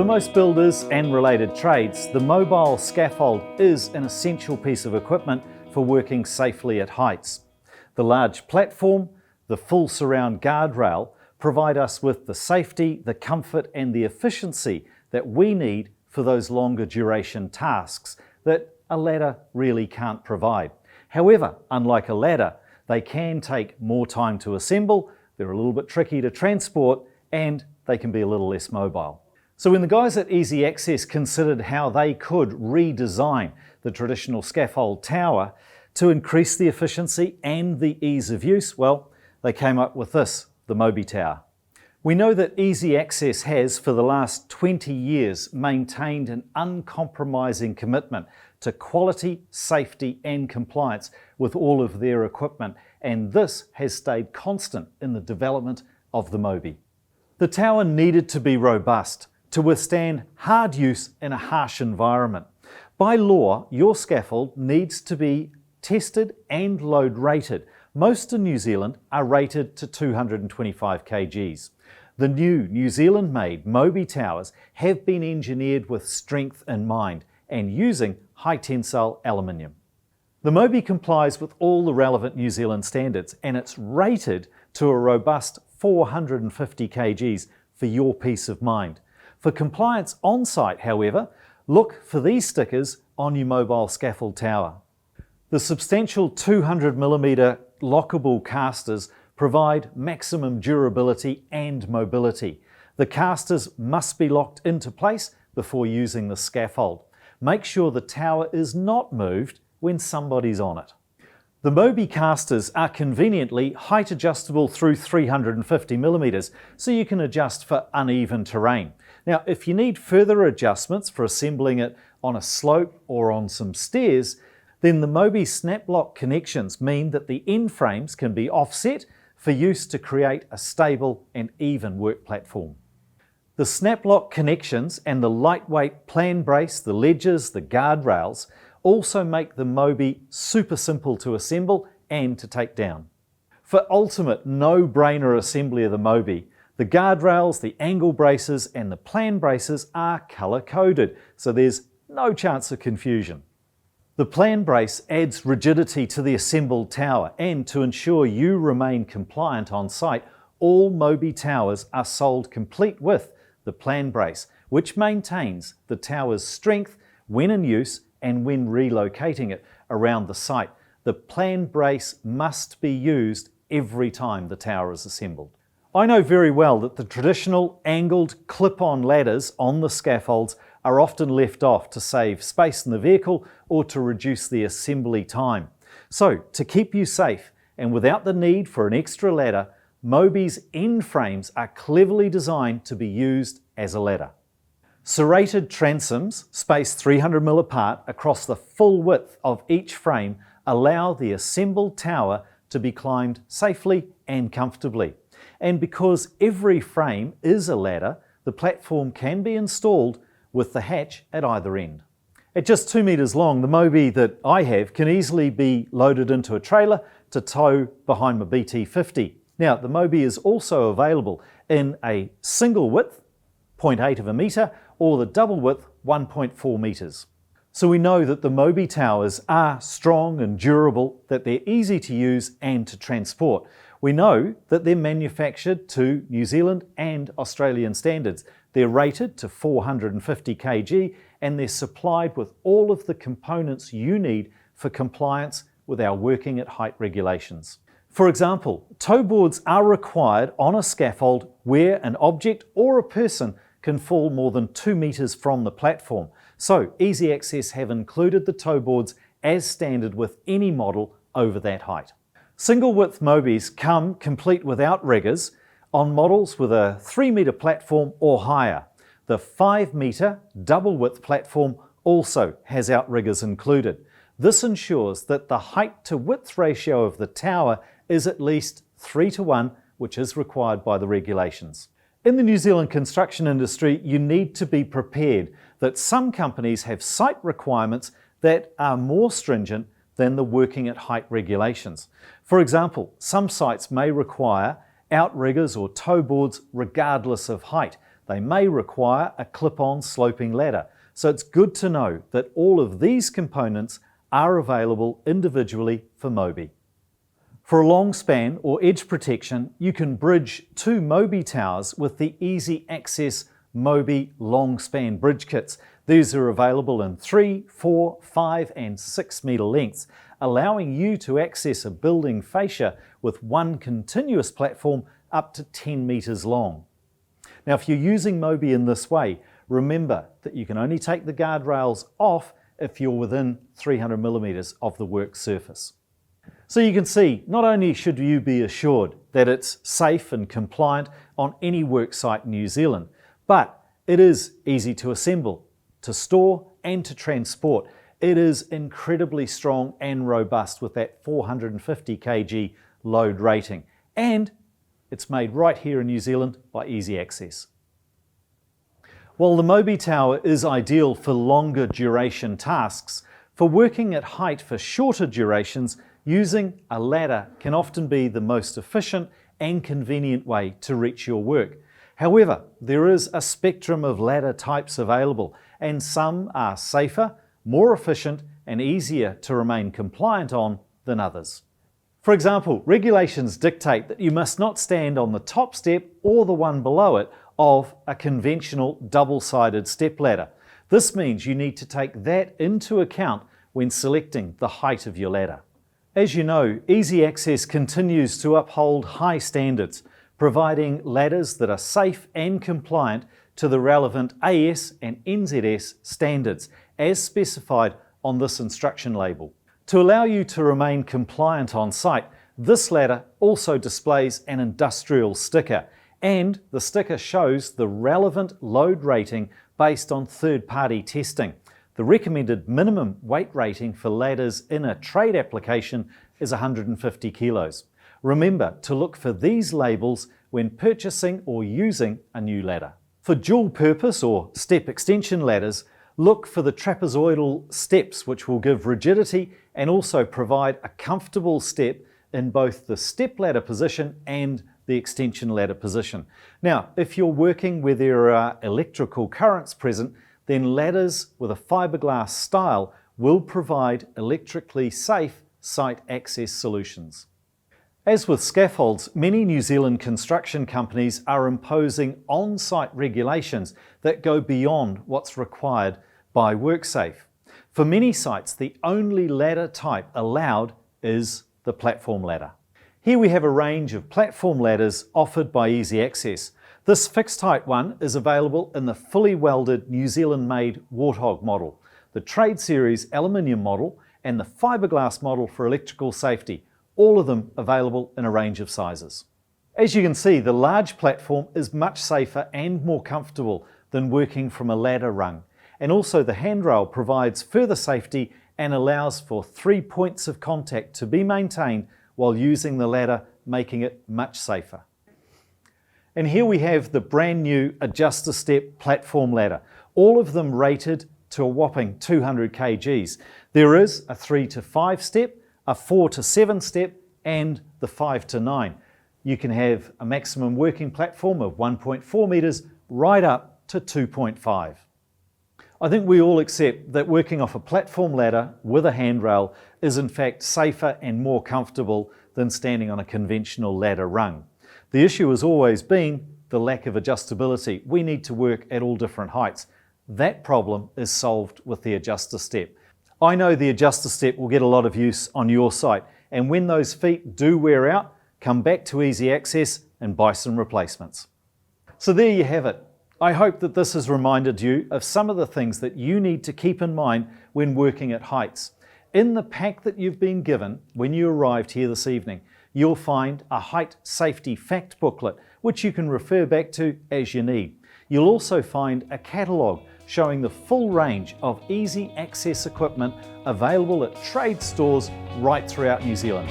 For most builders and related trades, the mobile scaffold is an essential piece of equipment for working safely at heights. The large platform, the full surround guardrail provide us with the safety, the comfort and the efficiency that we need for those longer duration tasks that a ladder really can't provide. However, unlike a ladder, they can take more time to assemble, they're a little bit tricky to transport, and they can be a little less mobile. So when the guys at Easy Access considered how they could redesign the traditional scaffold tower to increase the efficiency and the ease of use, well, they came up with this, the MOBI tower. We know that Easy Access has, for the last 20 years, maintained an uncompromising commitment to quality, safety and compliance with all of their equipment, and this has stayed constant in the development of the MOBI. The tower needed to be robust to withstand hard use in a harsh environment. By law, your scaffold needs to be tested and load rated. Most in New Zealand are rated to 225 kgs. The new New Zealand-made MOBI towers have been engineered with strength in mind and using high tensile aluminium. The MOBI complies with all the relevant New Zealand standards and it's rated to a robust 450 kgs for your peace of mind. For compliance on site, however, look for these stickers on your mobile scaffold tower. The substantial 200mm lockable casters provide maximum durability and mobility. The casters must be locked into place before using the scaffold. Make sure the tower is not moved when somebody's on it. The MOBI casters are conveniently height adjustable through 350mm, so you can adjust for uneven terrain. Now, if you need further adjustments for assembling it on a slope or on some stairs, then the MOBI snap lock connections mean that the end frames can be offset for use to create a stable and even work platform. The snap lock connections and the lightweight plan brace, the ledges, the guardrails also make the MOBI super simple to assemble and to take down. For ultimate no-brainer assembly of the MOBI, the guardrails, the angle braces and the plan braces are colour-coded, so there's no chance of confusion. The plan brace adds rigidity to the assembled tower, and to ensure you remain compliant on site, all MOBI towers are sold complete with the plan brace, which maintains the tower's strength when in use and when relocating it around the site. The plan brace must be used every time the tower is assembled. I know very well that the traditional angled clip-on ladders on the scaffolds are often left off to save space in the vehicle or to reduce the assembly time. So, to keep you safe and without the need for an extra ladder, MOBI's end frames are cleverly designed to be used as a ladder. Serrated transoms, spaced 300mm apart across the full width of each frame, allow the assembled tower to be climbed safely and comfortably. And because every frame is a ladder, the platform can be installed with the hatch at either end. At just 2 meters long, the MOBI that I have can easily be loaded into a trailer to tow behind my BT50. Now, the MOBI is also available in a single width, 0.8 of a metre, or the double width, 1.4 metres. So we know that the MOBI towers are strong and durable, that they're easy to use and to transport. We know that they're manufactured to New Zealand and Australian standards. They're rated to 450 kg and they're supplied with all of the components you need for compliance with our working at height regulations. For example, toe boards are required on a scaffold where an object or a person can fall more than 2 meters from the platform. So Easy Access have included the toe boards as standard with any model over that height. Single width MOBIs come complete without riggers on models with a 3 metre platform or higher. The 5 metre double width platform also has outriggers included. This ensures that the height to width ratio of the tower is at least 3:1, which is required by the regulations. In the New Zealand construction industry, you need to be prepared that some companies have site requirements that are more stringent than the working at height regulations. For example, some sites may require outriggers or toe boards regardless of height. they may require a clip-on sloping ladder. So it's good to know that all of these components are available individually for MOBI. For a long span or edge protection, you can bridge two MOBI towers with the Easy Access MOBI long span bridge kits. These are available in 3, 4, 5 and 6 metre lengths, allowing you to access a building fascia with one continuous platform up to 10 metres long. Now, if you're using MOBI in this way, remember that you can only take the guardrails off if you're within 300 millimetres of the work surface. So you can see, not only should you be assured that it's safe and compliant on any work site in New Zealand, but it is easy to assemble, to store and to transport. It is incredibly strong and robust with that 450 kg load rating, and it's made right here in New Zealand by Easy Access. While the MOBI tower is ideal for longer duration tasks, for working at height for shorter durations, using a ladder can often be the most efficient and convenient way to reach your work. However, there is a spectrum of ladder types available, and some are safer, more efficient and easier to remain compliant on than others. For example, regulations dictate that you must not stand on the top step or the one below it of a conventional double-sided step ladder. This means you need to take that into account when selecting the height of your ladder. As you know, Easy Access continues to uphold high standards, providing ladders that are safe and compliant to the relevant AS and NZS standards as specified on this instruction label. To allow you to remain compliant on site, this ladder also displays an industrial sticker, and the sticker shows the relevant load rating based on third-party testing. The recommended minimum weight rating for ladders in a trade application is 150 kilos. Remember to look for these labels when purchasing or using a new ladder. For dual purpose or step extension ladders, look for the trapezoidal steps, which will give rigidity and also provide a comfortable step in both the step ladder position and the extension ladder position. Now, if you're working where there are electrical currents present, then ladders with a fiberglass style will provide electrically safe site access solutions. As with scaffolds, many New Zealand construction companies are imposing on-site regulations that go beyond what's required by WorkSafe. For many sites, the only ladder type allowed is the platform ladder. Here we have a range of platform ladders offered by Easy Access. This fixed height one is available in the fully welded New Zealand-made Warthog model, the Trade Series aluminium model and the fiberglass model for electrical safety, all of them available in a range of sizes. As you can see, the large platform is much safer and more comfortable than working from a ladder rung, and also the handrail provides further safety and allows for 3 points of contact to be maintained while using the ladder, making it much safer. And here we have the brand new adjuster step platform ladder, all of them rated to a whopping 200 kgs. There is a 3 to 5 step, a 4 to 7 step and the 5 to 9. You can have a maximum working platform of 1.4 metres right up to 2.5. I think we all accept that working off a platform ladder with a handrail is in fact safer and more comfortable than standing on a conventional ladder rung. The issue has always been the lack of adjustability. We need to work at all different heights. That problem is solved with the adjuster step. I know the adjuster step will get a lot of use on your site, and when those feet do wear out, come back to Easy Access and buy some replacements. So there you have it. I hope that this has reminded you of some of the things that you need to keep in mind when working at heights. In the pack that you've been given when you arrived here this evening, you'll find a height safety fact booklet, which you can refer back to as you need. You'll also find a catalogue showing the full range of Easy Access equipment available at trade stores right throughout New Zealand.